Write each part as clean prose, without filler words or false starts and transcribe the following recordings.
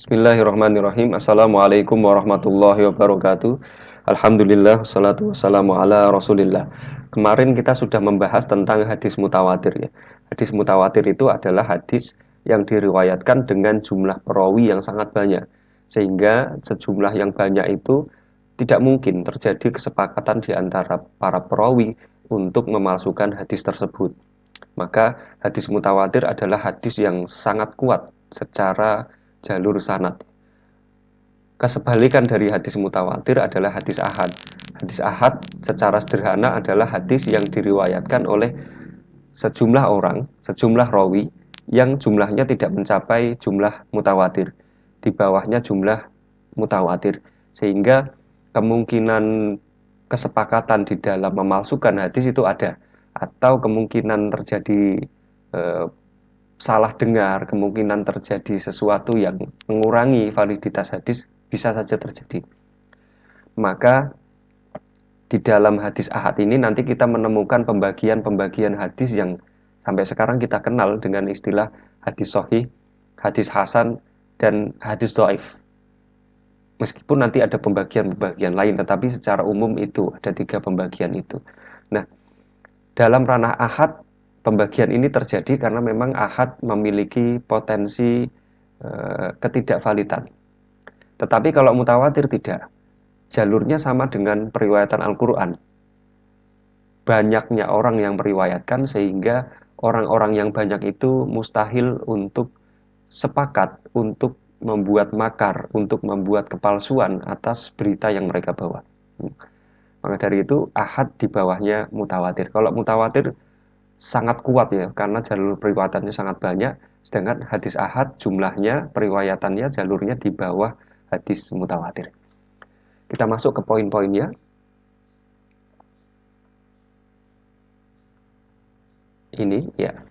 Bismillahirrahmanirrahim. Assalamualaikum warahmatullahi wabarakatuh. Alhamdulillah, wassalatu wassalamu ala rasulillah. Kemarin kita sudah membahas tentang hadis mutawatir ya. Hadis mutawatir itu adalah hadis yang diriwayatkan dengan jumlah perawi yang sangat banyak. Sehingga sejumlah yang banyak itu tidak mungkin terjadi kesepakatan di antara para perawi untuk memalsukan hadis tersebut. Maka hadis mutawatir adalah hadis yang sangat kuat secara jalur sanad. Kesebalikan dari hadis mutawatir adalah hadis ahad. Hadis ahad secara sederhana adalah hadis yang diriwayatkan oleh sejumlah orang, sejumlah rawi yang jumlahnya tidak mencapai jumlah mutawatir, di bawahnya jumlah mutawatir, sehingga kemungkinan kesepakatan di dalam memalsukan hadis itu ada, atau kemungkinan terjadi salah dengar, kemungkinan terjadi sesuatu yang mengurangi validitas hadis bisa saja terjadi. Maka di dalam hadis ahad ini nanti kita menemukan pembagian-pembagian hadis yang sampai sekarang kita kenal dengan istilah hadis sahih, hadis hasan, dan hadis dhaif. Meskipun nanti ada pembagian-pembagian lain, tetapi secara umum itu ada 3 pembagian itu. Nah, dalam ranah ahad, pembagian ini terjadi karena memang ahad memiliki potensi ketidakvalidan. Tetapi kalau mutawatir tidak. Jalurnya sama dengan periwayatan Al-Quran. Banyaknya orang yang meriwayatkan sehingga orang-orang yang banyak itu mustahil untuk sepakat untuk membuat makar, untuk membuat kepalsuan atas berita yang mereka bawa. Maka dari itu ahad di bawahnya mutawatir. Kalau mutawatir sangat kuat ya, karena jalur periwayatannya sangat banyak, sedangkan hadis ahad jumlahnya, periwayatannya, jalurnya di bawah hadis mutawatir. Kita masuk ke poin-poinnya. Ini ya,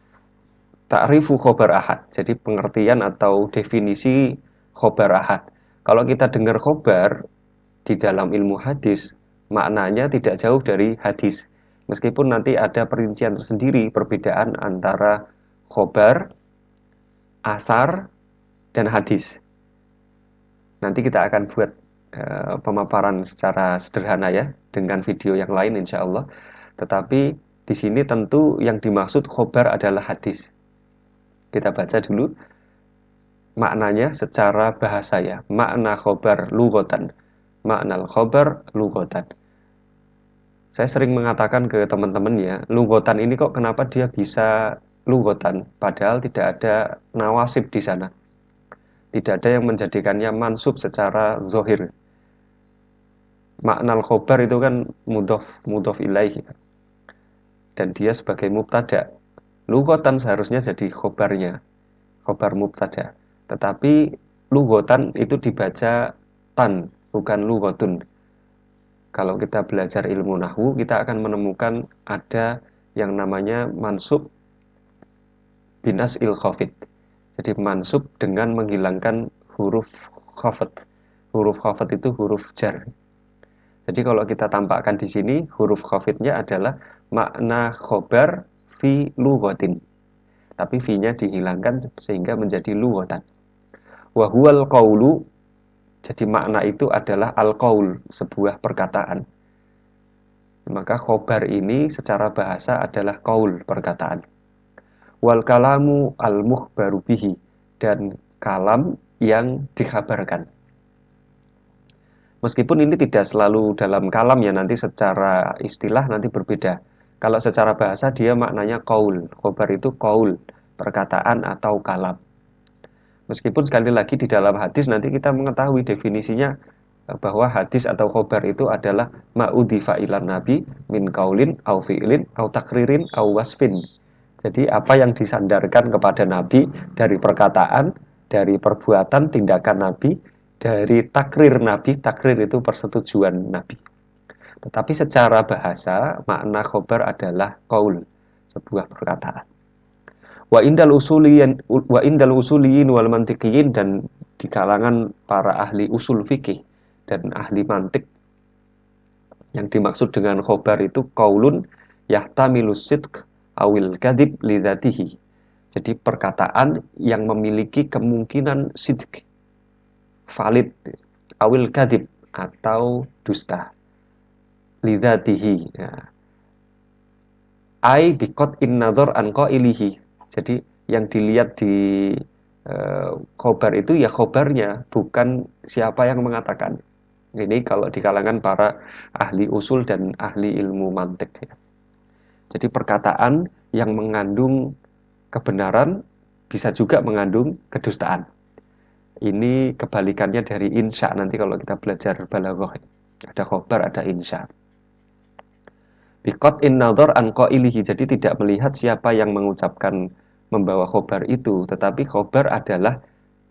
ta'rifu khobar ahad. Jadi pengertian atau definisi khobar ahad. Kalau kita dengar khobar di dalam ilmu hadis, maknanya tidak jauh dari hadis. Meskipun nanti ada perincian tersendiri perbedaan antara khobar, asar, dan hadis. Nanti kita akan buat pemaparan secara sederhana ya, dengan video yang lain insya Allah. Tetapi di sini tentu yang dimaksud khobar adalah hadis. Kita baca dulu maknanya secara bahasa ya. Makna khobar lughatan. Makna khobar lughatan. Saya sering mengatakan ke teman-teman ya, lughatan ini kok kenapa dia bisa lughatan, padahal tidak ada nawasib di sana. Tidak ada yang menjadikannya mansub secara zohir. Makna khobar itu kan mudhof ilaih. Dan dia sebagai mubtada. Lughatan seharusnya jadi khobarnya. Khobar mubtada. Tetapi lughatan itu dibaca tan, bukan lughatun. Kalau kita belajar ilmu nahwu, kita akan menemukan ada yang namanya mansub binas il khafid. Jadi mansub dengan menghilangkan huruf khafad. Huruf khafad itu huruf jar. Jadi kalau kita tampakkan di sini, huruf khafidnya adalah makna khobar fi lughatin. Tapi fi-nya dihilangkan sehingga menjadi lughatan. Wa huwal qaulu. Jadi makna itu adalah al-qaul, sebuah perkataan. Maka khobar ini secara bahasa adalah qaul, perkataan. Wal kalamu al-mukhbaru bihi, dan kalam yang dikabarkan. Meskipun ini tidak selalu dalam kalam ya, nanti secara istilah nanti berbeda. Kalau secara bahasa dia maknanya qaul. Khobar itu qaul, perkataan atau kalam. Meskipun sekali lagi di dalam hadis nanti kita mengetahui definisinya bahwa hadis atau khobar itu adalah ma'udhifa ilan nabi min qaulin au fi'lin au takririn au wasfin. Jadi apa yang disandarkan kepada nabi dari perkataan, dari perbuatan, tindakan nabi, dari takrir nabi. Takrir itu persetujuan nabi. Tetapi secara bahasa makna khobar adalah qaul, sebuah perkataan. Wa indal usuliyin wal mantiqiyin, dan di kalangan para ahli usul fikih dan ahli mantik, yang dimaksud dengan khobar itu qaulun yahtamilus sidq awil kadhib lidzatihi. Jadi perkataan yang memiliki kemungkinan sidq, valid, awil kadib atau dusta, lidzatihi ya. Ai bikot in nadhar an qailihi. Jadi yang dilihat di khobar itu ya khobarnya, bukan siapa yang mengatakan. Ini kalau di kalangan para ahli usul dan ahli ilmu mantik ya. Jadi perkataan yang mengandung kebenaran bisa juga mengandung kedustaan. Ini kebalikannya dari insya nanti kalau kita belajar balaghah. Ada khobar, ada insya. Bikot in nadhar an qailihi. Jadi tidak melihat siapa yang mengucapkan membawa khobar itu, tetapi khobar adalah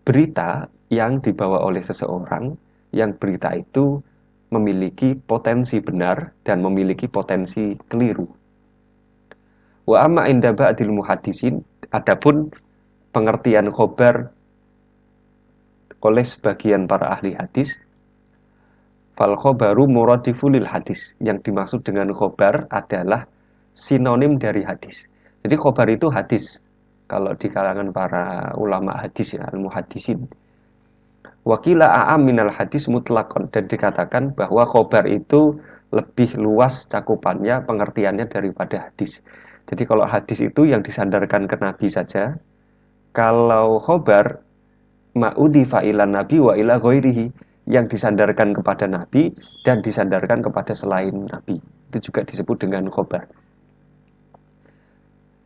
berita yang dibawa oleh seseorang, yang berita itu memiliki potensi benar dan memiliki potensi keliru. Wa amma inda ba'dil muhaddisin, adapun pengertian khobar oleh sebagian para ahli hadis, fal khobaru muradifulil hadis. Yang dimaksud dengan khobar adalah sinonim dari hadis. Jadi khobar itu hadis. Kalau di kalangan para ulama hadis ya, al-muhaddisin. Wakila a'am minal hadis mutlakon. Dan dikatakan bahwa khobar itu lebih luas cakupannya, pengertiannya daripada hadis. Jadi kalau hadis itu yang disandarkan ke Nabi saja. Kalau khobar ma'udhifa ila nabi wa ila ghairihi, yang disandarkan kepada Nabi dan disandarkan kepada selain Nabi. Itu juga disebut dengan khobar.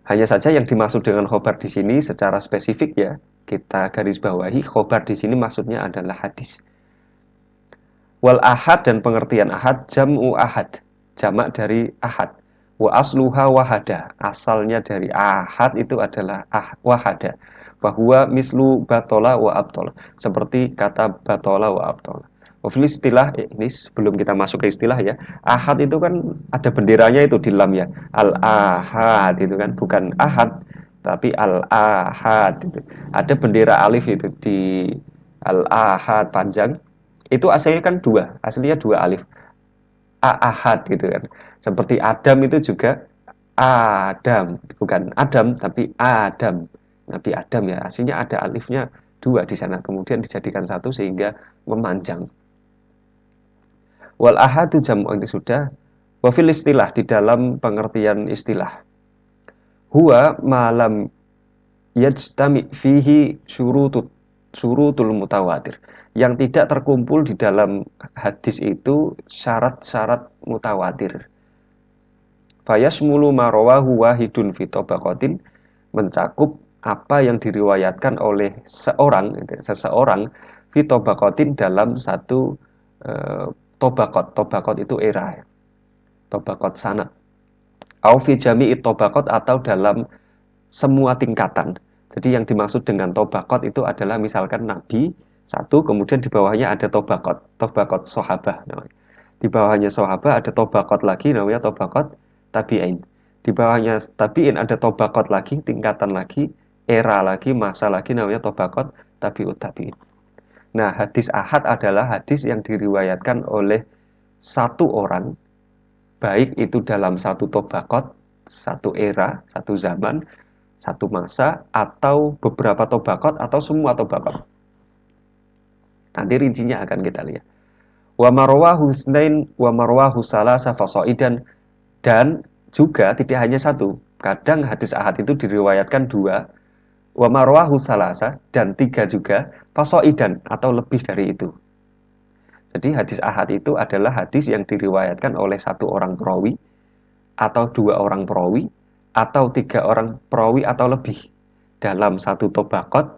Hanya saja yang dimaksud dengan khobar di sini secara spesifik ya, kita garis bawahi, khobar di sini maksudnya adalah hadis. Wal ahad, dan pengertian ahad, jam'u ahad, jamak dari ahad. Wa asluha wahada, asalnya dari ahad itu adalah wahada. Bahwa mislu batola wa abtola, seperti kata batola wa abtola. Wafil istilah, ini sebelum kita masuk ke istilah ya, ahad itu kan ada benderanya itu di lam ya, al-ahad itu kan, bukan ahad tapi al-ahad itu. Ada bendera alif itu di al-ahad panjang, itu aslinya kan dua, aslinya dua alif, ahad gitu kan. Seperti Adam itu juga Adam, bukan Adam tapi Adam. Nabi Adam ya, aslinya ada alifnya dua di sana, kemudian dijadikan satu sehingga memanjang. Wal ahadu jam'u, ini sudah. Wa fil istilah, di dalam pengertian istilah, huwa malam yajtami fihi syurutul mutawatir, yang tidak terkumpul di dalam hadis itu syarat-syarat mutawatir. Fayasmulu marawahu wahidun fi tabaqatin, mencakup apa yang diriwayatkan oleh seseorang fi tabaqatin, dalam satu tabaqat. Tabaqat itu era, tabaqat sanad. Au fi jami'i tabaqat, atau dalam semua tingkatan. Jadi yang dimaksud dengan tabaqat itu adalah misalkan Nabi satu, kemudian di bawahnya ada tabaqat sahabah namanya. Di bawahnya sahabah ada tabaqat lagi namanya tabaqat tabi'in. Di bawahnya tabi'in ada tabaqat lagi, tingkatan lagi, era lagi, masa lagi, namanya tabaqat tabi'ut tabi'in. Nah, hadis ahad adalah hadis yang diriwayatkan oleh satu orang, baik itu dalam satu tabaqat, satu era, satu zaman, satu masa, atau beberapa tabaqat, atau semua tabaqat. Nanti rincinya akan kita lihat. Wa marwahu husnain wa marwahu salasa fasaidan, dan juga tidak hanya satu. Kadang hadis ahad itu diriwayatkan dua, wa marwahu salasa, dan tiga juga, fasaidan, atau lebih dari itu. Jadi hadis ahad itu adalah hadis yang diriwayatkan oleh satu orang perawi, atau dua orang perawi, atau tiga orang perawi atau lebih, dalam satu tabaqat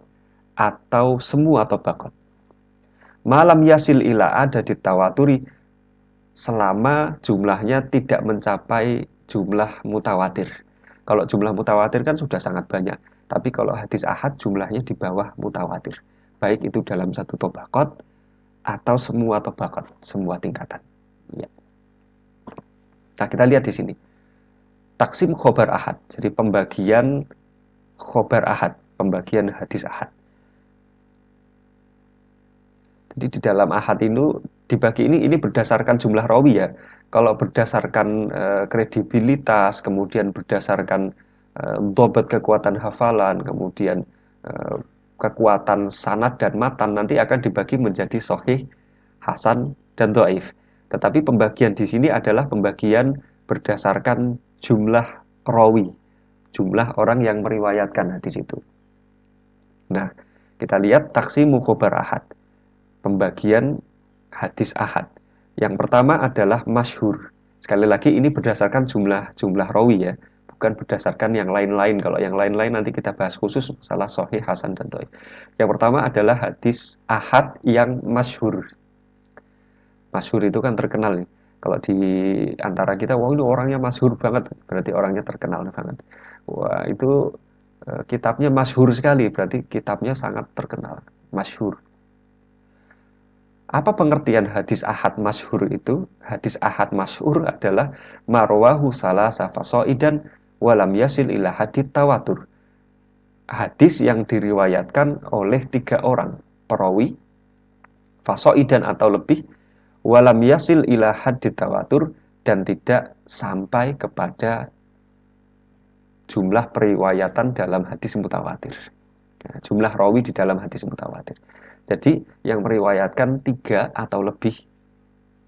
atau semua tabaqat. Malam yasil ila ada ditawaturi, selama jumlahnya tidak mencapai jumlah mutawatir. Kalau jumlah mutawatir kan sudah sangat banyak, tapi kalau hadis ahad jumlahnya di bawah mutawatir, baik itu dalam satu tabaqat atau semua tabaqat, semua tingkatan ya. Nah, kita lihat di sini taksim khobar ahad, jadi pembagian khobar ahad, pembagian hadis ahad. Jadi di dalam ahad ini dibagi, ini berdasarkan jumlah rawi ya. Kalau berdasarkan kredibilitas, kemudian berdasarkan dobat kekuatan hafalan, kemudian kekuatan sanad dan matan nanti akan dibagi menjadi sahih, hasan, dan dhaif. Tetapi pembagian di sini adalah pembagian berdasarkan jumlah rawi, jumlah orang yang meriwayatkan hadis itu. Nah, kita lihat taksimu khobar ahad, pembagian hadis ahad. Yang pertama adalah masyhur. Sekali lagi ini berdasarkan jumlah rawi ya, bukan berdasarkan yang lain-lain. Kalau yang lain-lain nanti kita bahas khusus masalah sahih, hasan, dan dhaif. Yang pertama adalah hadis ahad yang masyhur. Masyhur itu kan terkenal nih. Kalau di antara kita, wah ini orangnya masyhur banget, berarti orangnya terkenal banget. Wah itu kitabnya masyhur sekali, berarti kitabnya sangat terkenal, masyhur. Apa pengertian hadis ahad masyhur itu? Hadis ahad masyhur adalah marwahu salasa fasaidan walam yasil ila hadits tawatur. Hadis yang diriwayatkan oleh 3 orang perawi, fasaidan atau lebih, walam yasil ila hadits tawatur, dan tidak sampai kepada jumlah periwayatan dalam hadis mutawatir. Nah, jumlah rawi di dalam hadis mutawatir. Jadi yang meriwayatkan 3 atau lebih,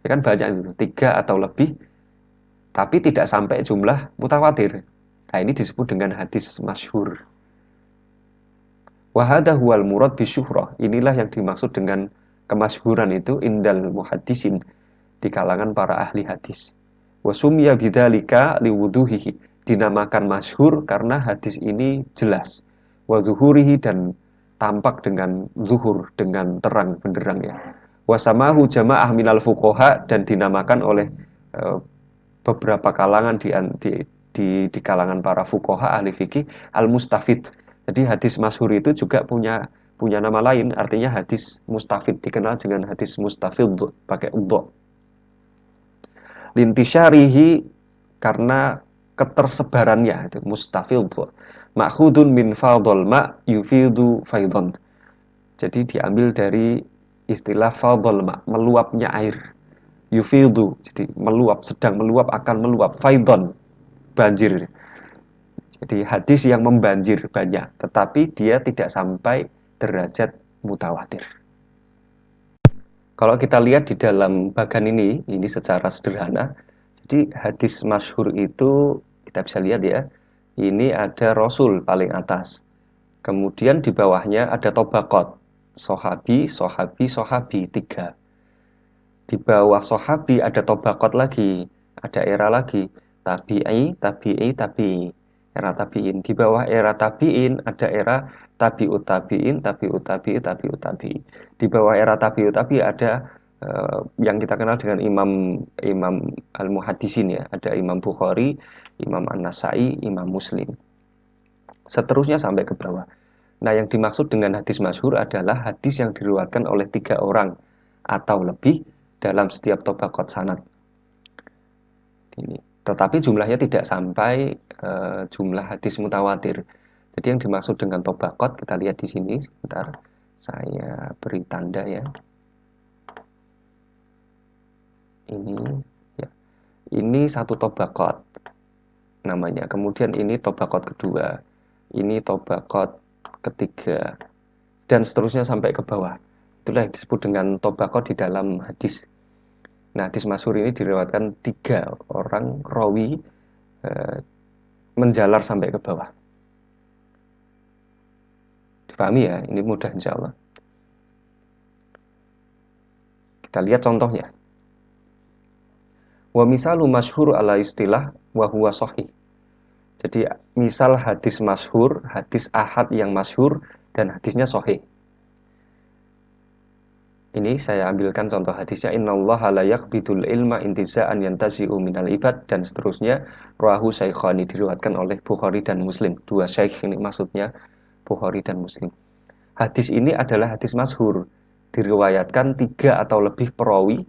ya kan banyak itu, 3 atau lebih, tapi tidak sampai jumlah mutawatir. Nah ini disebut dengan hadis masyhur. Wahada huwal murad bisyuhrah. Inilah yang dimaksud dengan kemasyhuran itu indal muhaddisin, di kalangan para ahli hadis. Wasumya bidzalika liwuduhihi, dinamakan masyhur karena hadis ini jelas. Wa zuhurihi, dan tampak dengan zuhur, dengan terang benderang ya. Wasamahu jamaah minal fuqaha, dan dinamakan oleh beberapa kalangan di kalangan para fuqaha ahli fikih al-mustafid. Jadi hadis masyhur itu juga punya nama lain, artinya hadis mustafid, dikenal dengan hadis mustafid pakai udh. Lintisyarihi, karena ketersebarannya, itu mustafid. Ma'khudun min fadhal ma yufidu faidhan. Jadi diambil dari istilah fadhal ma, meluapnya air. Yufidu, jadi meluap, sedang meluap, akan meluap. Faidhan, banjir. Jadi hadis yang membanjir banyak, tetapi dia tidak sampai derajat mutawatir. Kalau kita lihat di dalam bagan ini secara sederhana. Jadi hadis masyhur itu kita bisa lihat ya, ini ada Rasul paling atas. Kemudian di bawahnya ada tobaqot, sahabi, sahabi, sahabi, 3. Di bawah sahabi ada tobaqot lagi, ada era lagi, tabi'i, tabi'i, tabi'i, era tabi'in. Di bawah era tabi'in ada era tabi'ut tabi'in, tabi'ut tabi'i, tabi'ut tabi'i. Di bawah era tabi'ut tabi'i ada yang kita kenal dengan imam al-muhaddisin ya, ada Imam Bukhari, Imam An-Nasai, Imam Muslim. Seterusnya sampai ke bawah. Nah, yang dimaksud dengan hadis masyhur adalah hadis yang diriwayatkan oleh 3 orang atau lebih dalam setiap tobaqot sanad. Ini. Tetapi jumlahnya tidak sampai jumlah hadis mutawatir. Jadi yang dimaksud dengan tobaqot kita lihat di sini. Sebentar, saya beri tanda ya. Ini ya. Ini satu tobaqot namanya. Kemudian ini tobaqot kedua. Ini tobaqot ketiga. Dan seterusnya sampai ke bawah. Itulah yang disebut dengan tobaqot di dalam hadis. Nah, hadis masyhur ini diriwayatkan 3 orang rawi menjalar sampai ke bawah. Dipahami ya? Ini mudah insya Allah. Kita lihat contohnya. Wa misalu masyhur ala istilah wa huwa sahih. Jadi misal hadis masyhur, hadis ahad yang masyhur dan hadisnya sahih. Ini saya ambilkan contoh hadisnya, innallaha la yaqbidul ilma intiza'an yantazi'u minal ibad, dan seterusnya. Rawahu syaikhani, diriwayatkan oleh Bukhari dan Muslim. 2 syaikh ini maksudnya Bukhari dan Muslim. Hadis ini adalah hadis masyhur, diriwayatkan 3 atau lebih perawi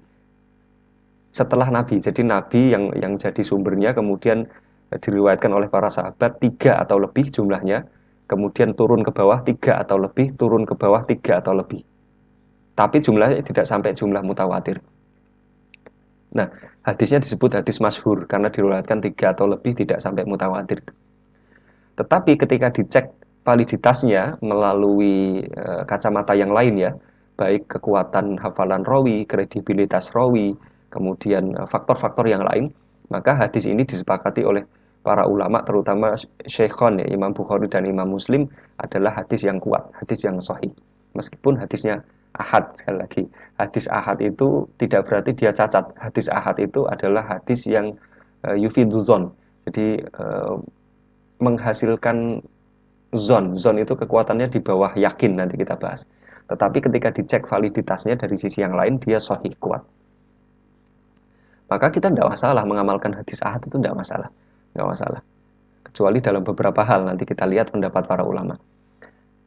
setelah Nabi. Jadi Nabi yang jadi sumbernya, kemudian diriwayatkan oleh para sahabat 3 atau lebih jumlahnya, kemudian turun ke bawah 3 atau lebih, turun ke bawah 3 atau lebih. Tapi jumlahnya tidak sampai jumlah mutawatir. Nah, hadisnya disebut hadis masyhur karena diriwayatkan 3 atau lebih, tidak sampai mutawatir. Tetapi ketika dicek validitasnya melalui kacamata yang lain ya, baik kekuatan hafalan rawi, kredibilitas rawi, kemudian faktor-faktor yang lain, maka hadis ini disepakati oleh para ulama terutama Syekhon ya, Imam Bukhari dan Imam Muslim adalah hadis yang kuat, hadis yang sahih. Meskipun hadisnya ahad, sekali lagi, hadis ahad itu tidak berarti dia cacat. Hadis ahad itu adalah hadis yang yufidzuzon, jadi menghasilkan zon itu kekuatannya di bawah yakin, nanti kita bahas. Tetapi ketika dicek validitasnya dari sisi yang lain, dia sahih, kuat. Maka kita tidak masalah mengamalkan hadis ahad, itu tidak masalah, nggak masalah. Kecuali dalam beberapa hal, nanti kita lihat pendapat para ulama.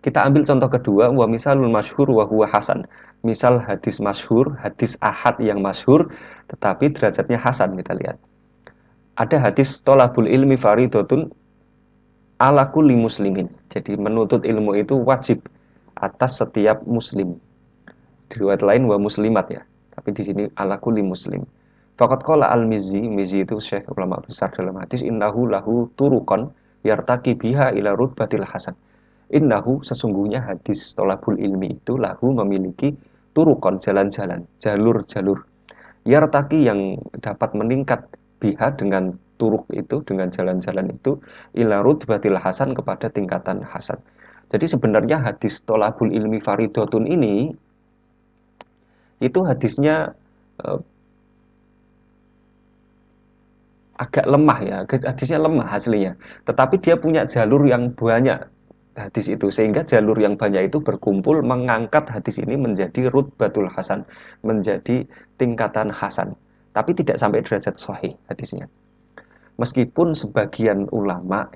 Kita ambil contoh kedua, wa misalul masyhur wa huwa hasan. Misal hadis masyhur, hadis ahad yang masyhur, tetapi derajatnya hasan, kita lihat. Ada hadis tolabul ilmi faridotun ala kulli muslimin. Jadi menuntut ilmu itu wajib atas setiap muslim. Di riwayat lain wa muslimat ya, tapi di sini ala kulli muslim. Faqad qala al-Mizzi, Mizzi itu syekh ulama besar dalam hadis, innahu lahu turuqan yartaqi biha ila rutbatil hasan. Innahu, sesungguhnya hadis tolabul ilmi itu lahu memiliki turuqan, jalan-jalan, jalur-jalur. Yartaqi yang dapat meningkat biha dengan turuk itu, dengan jalan-jalan itu, ila rutbatil hasan, kepada tingkatan hasan. Jadi sebenarnya hadis tolabul ilmi faridotun ini itu hadisnya agak lemah ya, hadisnya lemah aslinya. Tetapi dia punya jalur yang banyak hadis itu, sehingga jalur yang banyak itu berkumpul mengangkat hadis ini menjadi rutbatul hasan, menjadi tingkatan hasan. Tapi tidak sampai derajat sahih hadisnya. Meskipun sebagian ulama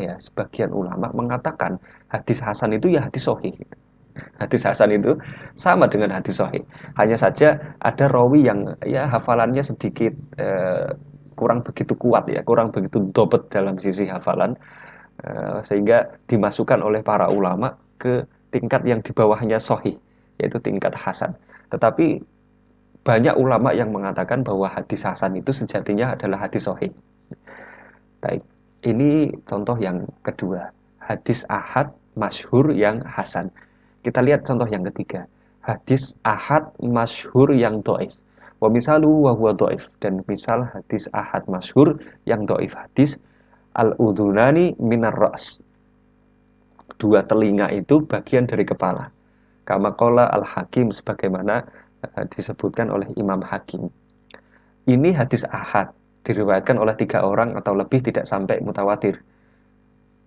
mengatakan hadis hasan itu ya hadis sahih. Hadis hasan itu sama dengan hadis sahih. Hanya saja ada rawi yang ya hafalannya sedikit kurang begitu kuat ya, kurang begitu dobet dalam sisi hafalan, sehingga dimasukkan oleh para ulama ke tingkat yang di bawahnya sahih, yaitu tingkat hasan. Tetapi banyak ulama yang mengatakan bahwa hadis hasan itu sejatinya adalah hadis sahih. Baik, ini contoh yang kedua, hadis ahad masyhur yang hasan. Kita lihat contoh yang ketiga, hadis ahad masyhur yang dhaif. Wa misalu wa huwa dhaif, dan misal hadis ahad masyhur yang dhaif, hadis al-udhunani minar ra's. Dua telinga itu bagian dari kepala. Kama qala al-Hakim, sebagaimana disebutkan oleh Imam Hakim. Ini hadis ahad, diriwayatkan oleh 3 orang atau lebih, tidak sampai mutawatir.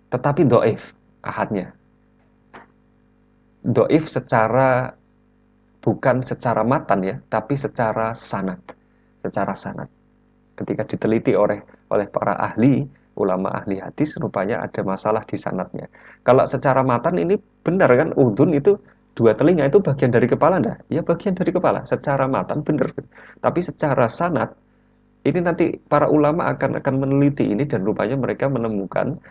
Tetapi dhaif ahadnya. Dhaif secara, bukan secara matan ya, tapi secara sanad. Secara sanad. Ketika diteliti oleh para ahli, ulama ahli hadis, rupanya ada masalah di sanadnya. Kalau secara matan ini benar kan, udhun itu dua telinga itu bagian dari kepala enggak? Ya bagian dari kepala. Secara matan benar. Tapi secara sanad ini nanti para ulama akan meneliti ini, dan rupanya mereka menemukan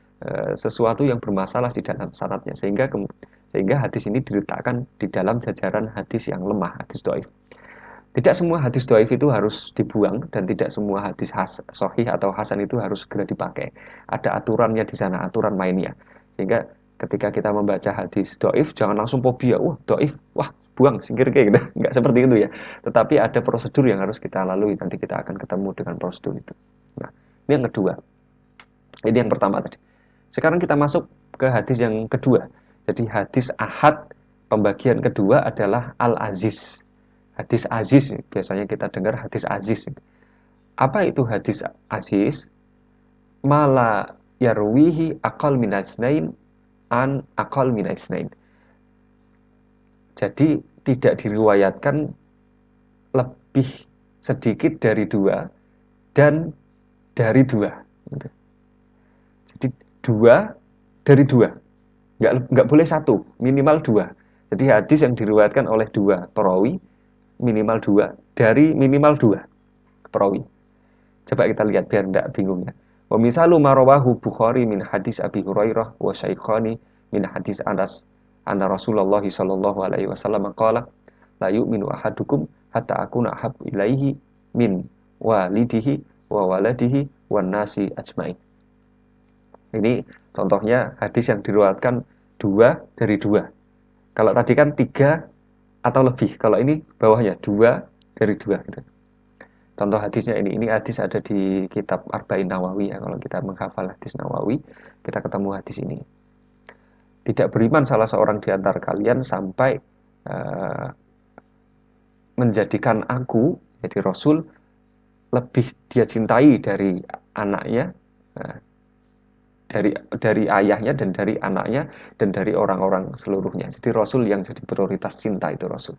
sesuatu yang bermasalah di dalam sanadnya, sehingga hadis ini diletakkan di dalam jajaran hadis yang lemah, hadis dhaif. Tidak semua hadis dhaif itu harus dibuang, dan tidak semua hadis sahih atau hasan itu harus segera dipakai. Ada aturannya di sana, aturan mainnya. Sehingga ketika kita membaca hadis dhaif, jangan langsung fobia, wah dhaif, wah buang, singkir kayak gitu. Enggak seperti itu ya. Tetapi ada prosedur yang harus kita lalui, nanti kita akan ketemu dengan prosedur itu. Nah, ini yang kedua. Ini yang pertama tadi. Sekarang kita masuk ke hadis yang kedua. Jadi hadis ahad pembagian kedua adalah al-aziz. Hadis aziz, biasanya kita dengar hadis aziz. Apa itu hadis aziz? Mala yarwihi aqal min itsnain an aqal min itsnain. Jadi tidak diriwayatkan lebih sedikit dari 2 dan dari 2. Jadi 2 dari 2. Nggak boleh 1, minimal 2. Jadi hadis yang diriwayatkan oleh 2 perawi, minimal 2, dari minimal 2 perawi. Coba kita lihat biar tidak bingung ya. Wa misalu marawahu Bukhari min hadis Abi Hurairah wa Syaikhani min hadis Anas anna Rasulullah sallallahu alaihi wasallam qala la yu'minu ahadukum hatta akuna ahabbu ilaihi min walidihi wa waladihi wan nasi ajmain. Ini contohnya hadis yang diriwayatkan 2 dari 2. Kalau tadi kan 3 atau lebih, kalau ini bawahnya 2 dari 2 gitu. Contoh hadisnya ini hadis ada di kitab Arba'in Nawawi ya. Kalau kita menghafal hadis Nawawi, kita ketemu hadis ini. Tidak beriman salah seorang di antara kalian sampai menjadikan aku, jadi Rasul, lebih dia cintai dari anaknya, dari ayahnya dan dari anaknya dan dari orang-orang seluruhnya. Jadi Rasul yang jadi prioritas cinta itu Rasul.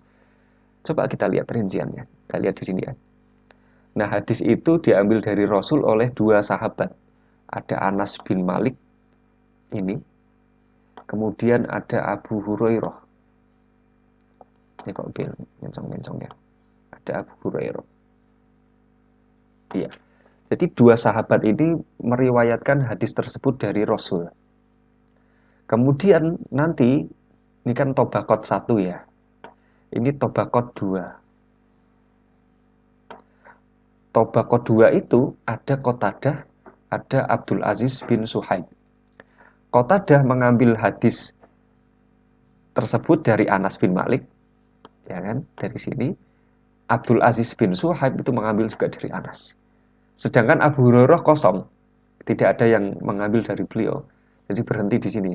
Coba kita lihat rinciannya. Kita lihat di sini ya. Nah, hadis itu diambil dari Rasul oleh 2 sahabat. Ada Anas bin Malik ini, kemudian ada Abu Hurairah. Ini kok mencong-mencong ya. Ada Abu Hurairah. Iya. Jadi 2 sahabat ini meriwayatkan hadis tersebut dari Rasul. Kemudian nanti, ini kan Tobaqot 1 ya. Ini Tobaqot 2. Tobaqot 2 itu ada Qatadah, ada Abdul Aziz bin Suhaib. Qatadah mengambil hadis tersebut dari Anas bin Malik, ya kan, dari sini. Abdul Aziz bin Suhaib itu mengambil juga dari Anas. Sedangkan Abu Hurairah kosong, tidak ada yang mengambil dari beliau. Jadi berhenti di sini.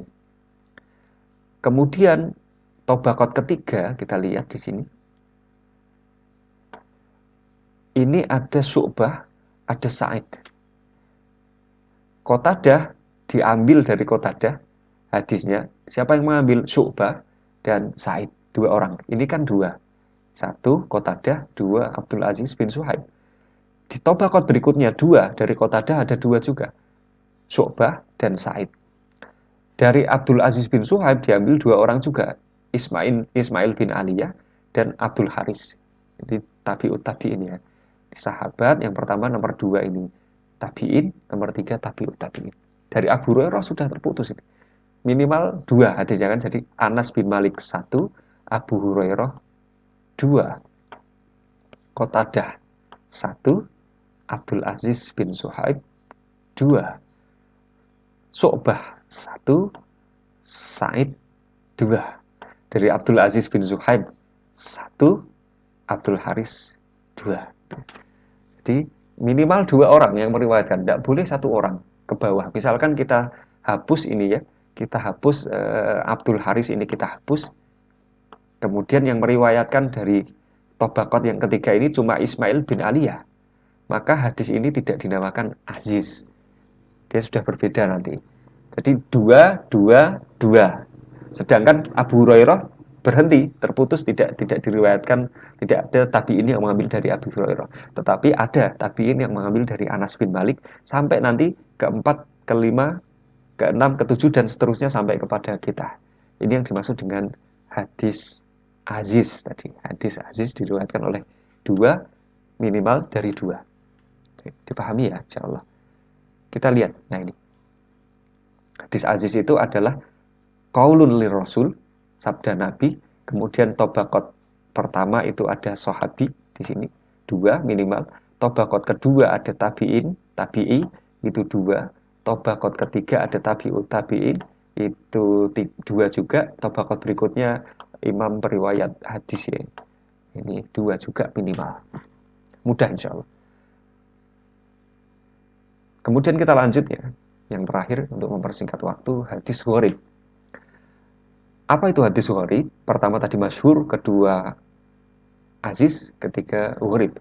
Kemudian Tobaqot ketiga kita lihat di sini. Ini ada Syu'bah, ada Sa'id. Qatadah diambil dari Qatadah hadisnya. Siapa yang mengambil? Syu'bah dan Sa'id, 2 orang. Ini kan 2. 1 Qatadah, 2 Abdul Aziz bin Suhaib. Di Tobaqot berikutnya 2 dari Qatadah ada 2 juga. Syu'bah dan Sa'id. Dari Abdul Aziz bin Suhaib diambil 2 orang juga. Ismail bin Aliyah dan Abdul Haris. Jadi tabi'ut tabi'in ya. Sahabat yang pertama nomor 2 ini tabi'in, nomor 3 tabi'ut tabi'in. Dari Abu Hurairah sudah terputus ini. Minimal 2 hadisnya kan. Jadi Anas bin Malik 1, Abu Hurairah 2, Qatadah 1, Abdul Aziz bin Suhaib 2, Syu'bah 1, Sa'id 2. Dari Abdul Aziz bin Suhaib 1, Abdul Haris 2. Jadi minimal 2 orang yang meriwayatkan, tidak boleh 1 orang ke bawah. Misalkan kita hapus ini ya, kita hapus Abdul Haris ini kita hapus. Kemudian yang meriwayatkan dari Tobaqot yang ketiga ini cuma Ismail bin Aliyah. Maka hadis ini tidak dinamakan aziz. Dia sudah berbeda nanti. Jadi 2, 2, 2. Sedangkan Abu Hurairah berhenti, terputus, tidak diriwayatkan, tidak ada tabi'in yang mengambil dari Abu Hurairah. Tetapi ada tabi'in yang mengambil dari Anas bin Malik sampai nanti keempat, kelima, keenam, ketujuh dan seterusnya sampai kepada kita. Ini yang dimaksud dengan hadis aziz tadi. Hadis aziz diriwayatkan oleh 2, minimal dari 2. Dipahami ya, insyaallah. Kita lihat. Nah ini. Hadis aziz itu adalah qaulun lir rasul, sabda Nabi. Kemudian Tobaqot pertama itu ada sahabi di sini 2 minimal. Tobaqot kedua ada tabi'in, tabi'i itu 2. Tobaqot ketiga ada tabi'ut tabi'in itu 2 juga. Tobaqot berikutnya imam periwayat hadis ya. Ini 2 juga minimal. Mudah insyaallah. Kemudian kita lanjut ya. Yang terakhir untuk mempersingkat waktu, hadis gharib. Apa itu hadis gharib? Pertama tadi masyhur, kedua aziz, ketiga gharib.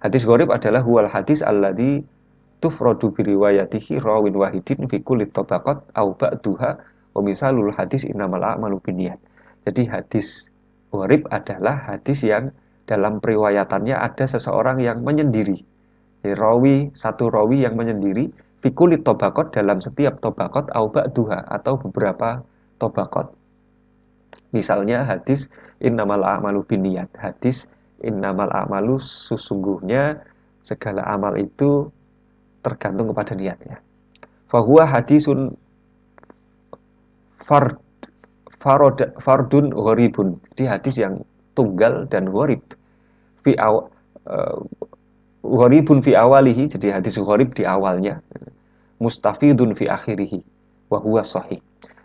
Hadis gharib adalah huwal hadis alladzi tufradu bi riwayatihi rawin wahidin fi kulli tabaqat aw ba'duha wa misalul hadis innamal a'malu binniyat. Jadi hadis gharib adalah hadis yang dalam periwayatannya ada seseorang yang menyendiri. Jadi satu rawi yang menyendiri fi kulli tabaqat dalam setiap tabaqat aw ba'duha atau beberapa tabaqat. Misalnya hadis innamal a'malu binniyat. Hadis innamal a'malu sesungguhnya segala amal itu tergantung kepada niatnya. Fahuwa hadisun fardun gharibun. Jadi hadis yang tunggal dan gharib. Gharibun fi awalihi, jadi hadis gharib di awalnya. Mustafidun fi akhirihi wa huwa sahih.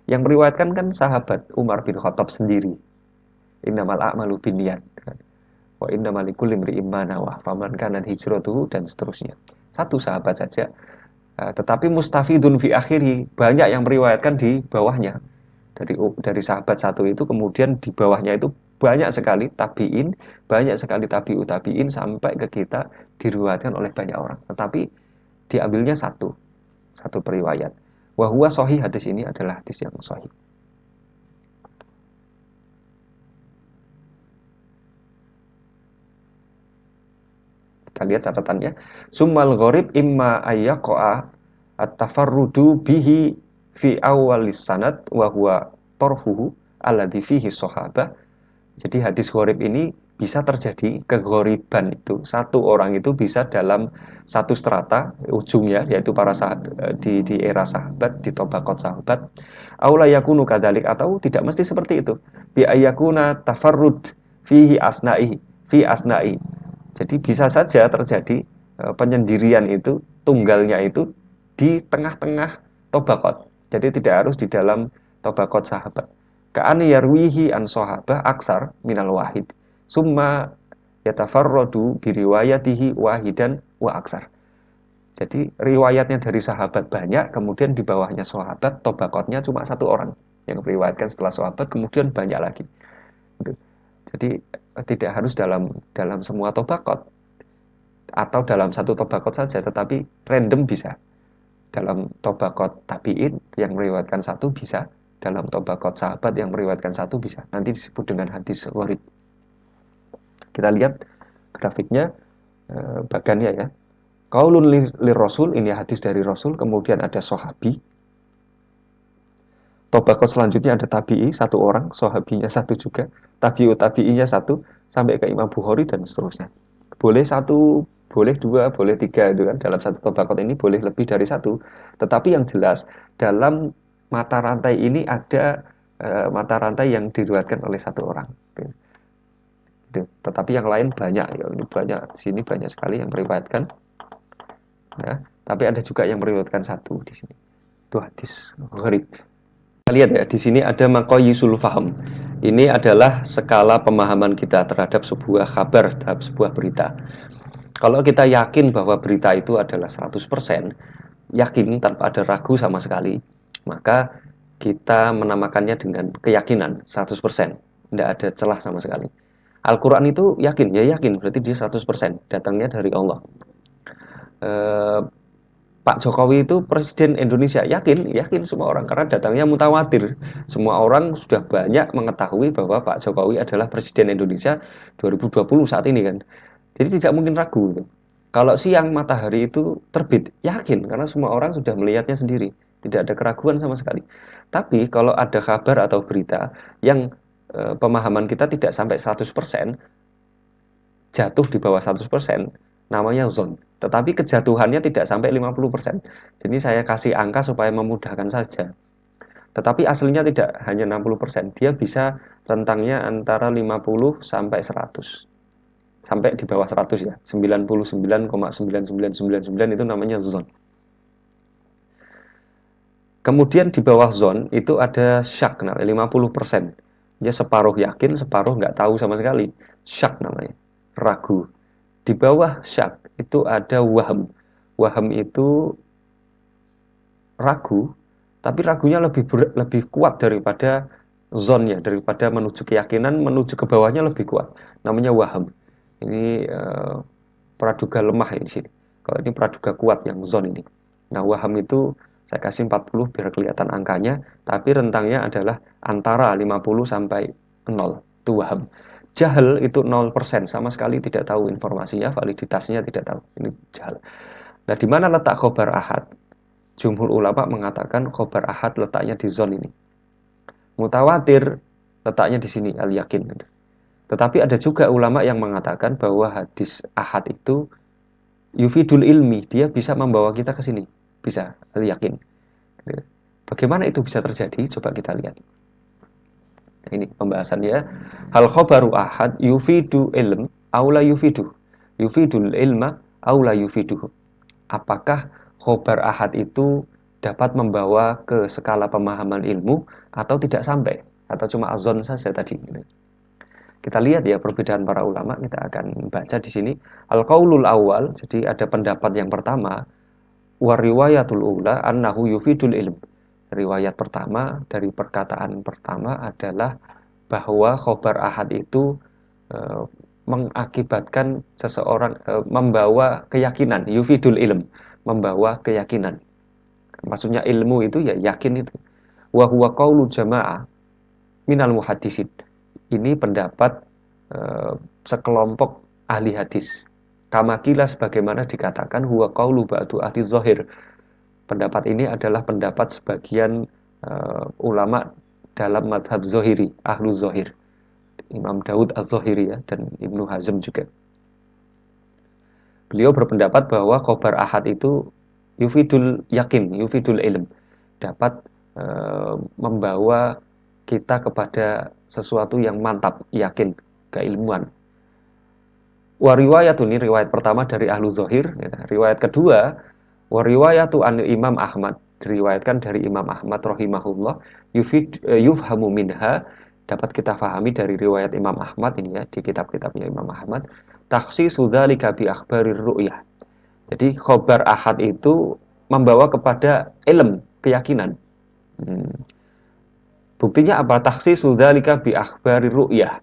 Yang meriwayatkan kan sahabat Umar bin Khattab sendiri. Innamal a'malu binniyat. Wa innamal likulli imri'in ma nawah. Faman kanat hijratuhu dan seterusnya. Satu sahabat saja. Tetapi mustafidun fi akhiri, banyak yang meriwayatkan di bawahnya. Dari sahabat satu itu kemudian di bawahnya itu banyak sekali tabiin, banyak sekali tabi'ut tabiin sampai ke kita diriwayatkan oleh banyak orang. Tetapi diambilnya satu periwayat. Wa huwa sahih, hadis ini adalah hadis yang sahih. Kita lihat catatannya. Summal gharib imma ayyaqa'a at-tafarrudu bihi fi awwalis sanad wa huwa tarfuhu alladhi fihi sahabah. Jadi hadis gharib ini bisa terjadi keghoriban itu. Satu orang itu bisa dalam satu strata ujungnya, yaitu para sahabat di era sahabat, di tabaqat sahabat. Aula yakunu kadzalik, atau tidak mesti seperti itu. Bi ayyakuna tafarrud fihi asna'i fi asna'i. Jadi bisa saja terjadi penyendirian itu, tunggalnya itu di tengah-tengah tabaqat. Jadi tidak harus di dalam tabaqat sahabat. Ka'an yarwihi an sahabah aksar minal wahid. Summa yatafarradu biriwayatihi wahidan wa aksar. Jadi riwayatnya dari sahabat banyak, kemudian di bawahnya sahabat, tabaqatnya cuma satu orang yang meriwayatkan setelah sahabat, kemudian banyak lagi. Jadi tidak harus dalam semua tabaqat atau dalam satu tabaqat saja, tetapi random bisa. Dalam tabaqat tabi'in yang meriwayatkan satu bisa, dalam tabaqat sahabat yang meriwayatkan satu bisa. Nanti disebut dengan hadis gharib. Kita lihat grafiknya bagannya ya. Qaulun lir Rasul, ini hadis dari Rasul, kemudian ada sahabi. Tabaqat selanjutnya ada tabi'i, satu orang, sahabinya satu juga, tabi'ut tabi'inya satu, sampai ke Imam Bukhari dan seterusnya. Boleh satu, boleh dua, boleh tiga, itu kan dalam satu tabaqat ini boleh lebih dari satu. Tetapi yang jelas dalam mata rantai ini ada mata rantai yang diriwayatkan oleh satu orang. Tetapi yang lain banyak, ya, ini banyak, sini banyak sekali yang meriwayatkan. Ya, tapi ada juga yang meriwayatkan satu di sini. Itu hadis gharib. Kita lihat ya, di sini ada maqayisul faham. Ini adalah skala pemahaman kita terhadap sebuah kabar, terhadap sebuah berita. Kalau kita yakin bahwa berita itu adalah 100%, yakin tanpa ada ragu sama sekali, maka kita menamakannya dengan keyakinan 100%. Tidak ada celah sama sekali. Al-Quran itu yakin, ya yakin, berarti dia 100%, datangnya dari Allah. Pak Jokowi itu presiden Indonesia, yakin semua orang, karena datangnya mutawatir. Semua orang sudah banyak mengetahui bahwa Pak Jokowi adalah presiden Indonesia 2020 saat ini kan. Jadi tidak mungkin ragu. Kalau siang matahari itu terbit, yakin, karena semua orang sudah melihatnya sendiri. Tidak ada keraguan sama sekali. Tapi kalau ada kabar atau berita yang pemahaman kita tidak sampai 100%, jatuh di bawah 100%, namanya zon. Tetapi kejatuhannya tidak sampai 50%. Jadi saya kasih angka supaya memudahkan saja. Tetapi aslinya tidak hanya 60%. Dia bisa rentangnya antara 50 sampai 100. Sampai di bawah 100 ya. 99,9999 itu namanya zon. Kemudian di bawah zon itu ada syak, namanya 50%. Dia separuh yakin, separuh nggak tahu sama sekali. Syak namanya, ragu. Di bawah syak itu ada waham. Waham itu ragu, tapi ragunya lebih kuat daripada zonnya, daripada menuju keyakinan, menuju ke bawahnya lebih kuat. Namanya waham. Ini praduga lemah ini sini. Kalau ini praduga kuat yang zon ini. Nah, waham itu saya kasih 40 biar kelihatan angkanya, tapi rentangnya adalah antara 50 sampai 0. Itu waham. Jahal itu 0%, sama sekali tidak tahu informasinya, validitasnya tidak tahu. Ini jahal. Nah, di mana letak khobar ahad? Jumhur ulama mengatakan khobar ahad letaknya di zon ini. Mutawatir letaknya di sini, al-yakin. Tetapi ada juga ulama yang mengatakan bahwa hadis ahad itu yufidul ilmi, dia bisa membawa kita ke sini. Bisa, al-yakin. Bagaimana itu bisa terjadi? Coba kita lihat. Ini pembahasannya. Hal khobaru ahad yufidu ilm aula yufidu. Yufidul ilma aula yufiduhu. Apakah khobar ahad itu dapat membawa ke skala pemahaman ilmu atau tidak sampai, atau cuma azon saja tadi. Kita lihat ya perbedaan para ulama, kita akan baca di sini. Al-qaulul awal, jadi ada pendapat yang pertama, wa riwayatul ula annahu yufidul ilm. Riwayat pertama dari perkataan pertama adalah bahwa khobar ahad itu mengakibatkan seseorang membawa keyakinan, yufidul ilm, membawa keyakinan. Maksudnya ilmu itu ya yakin itu. Wa huwa qaulu jamaah minal muhaddisin. Ini pendapat sekelompok ahli hadis. Kamakila sebagaimana dikatakan huwa qaulu ba'du ahli zahir. Pendapat ini adalah pendapat sebagian ulama dalam madhab zahiri, ahlu zahir. Imam Daud az-Zahiri ya, dan Ibnu Hazm juga. Beliau berpendapat bahwa khobar ahad itu yufidul yakin, yufidul ilm, dapat membawa kita kepada sesuatu yang mantap, yakin, keilmuan. Wa riwayatu, ini riwayat pertama dari ahlu zahir. Ya. Riwayat kedua, wa riwayatu anil Imam Ahmad, diriwayatkan dari Imam Ahmad rahimahullah, yufhamu minha, dapat kita fahami dari riwayat Imam Ahmad ini ya, di kitab-kitabnya Imam Ahmad, takhsisu dzalika bi akhbarir ru'yah. Jadi khobar ahad itu membawa kepada ilm, keyakinan. Buktinya apa? Takhsisu dzalika bi akhbarir ru'yah.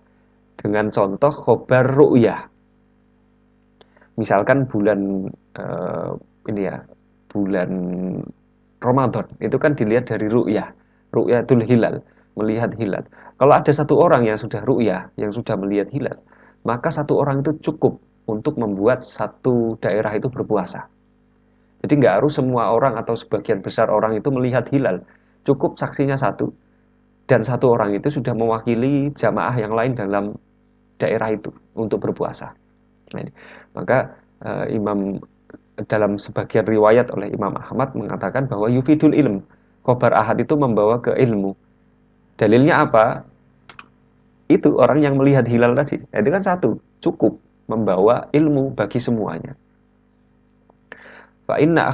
Dengan contoh khobar ru'yah. Misalkan bulan ini ya, bulan Ramadan itu kan dilihat dari ru'yah, ru'yatul hilal, melihat hilal. Kalau ada satu orang yang sudah ru'yah, yang sudah melihat hilal, maka satu orang itu cukup untuk membuat satu daerah itu berpuasa. Jadi nggak harus semua orang atau sebagian besar orang itu melihat hilal, cukup saksinya satu, dan satu orang itu sudah mewakili jamaah yang lain dalam daerah itu untuk berpuasa. Nah, maka Imam dalam sebagian riwayat oleh Imam Ahmad mengatakan bahwa yufidul ilm, khobar ahad itu membawa ke ilmu. Dalilnya apa? Itu orang yang melihat hilal tadi. Nah, itu kan satu, cukup membawa ilmu bagi semuanya. Fa inna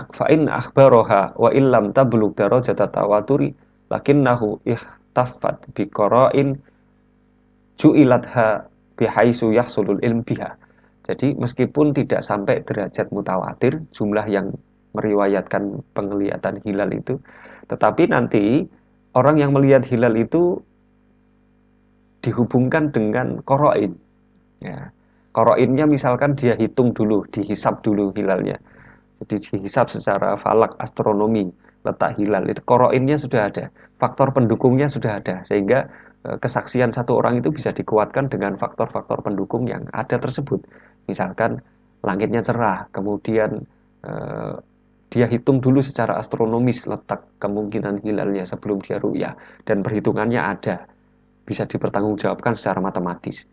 akhbaroha wa illam tablugh darajat tawaturi lakinnahu ihtaffat bi qara'in ju'ilatha bihaisu yahsulul ilm biha. Jadi meskipun tidak sampai derajat mutawatir jumlah yang meriwayatkan penglihatan hilal itu, tetapi nanti orang yang melihat hilal itu dihubungkan dengan qarain. Ya. Qarainnya misalkan dia hitung dulu, dihisap dulu hilalnya. Jadi dihisap secara falak astronomi, letak hilal itu qarainnya sudah ada, faktor pendukungnya sudah ada, sehingga kesaksian satu orang itu bisa dikuatkan dengan faktor-faktor pendukung yang ada tersebut. Misalkan langitnya cerah, kemudian dia hitung dulu secara astronomis letak kemungkinan hilalnya sebelum dia ru'yah, dan perhitungannya ada, bisa dipertanggungjawabkan secara matematis.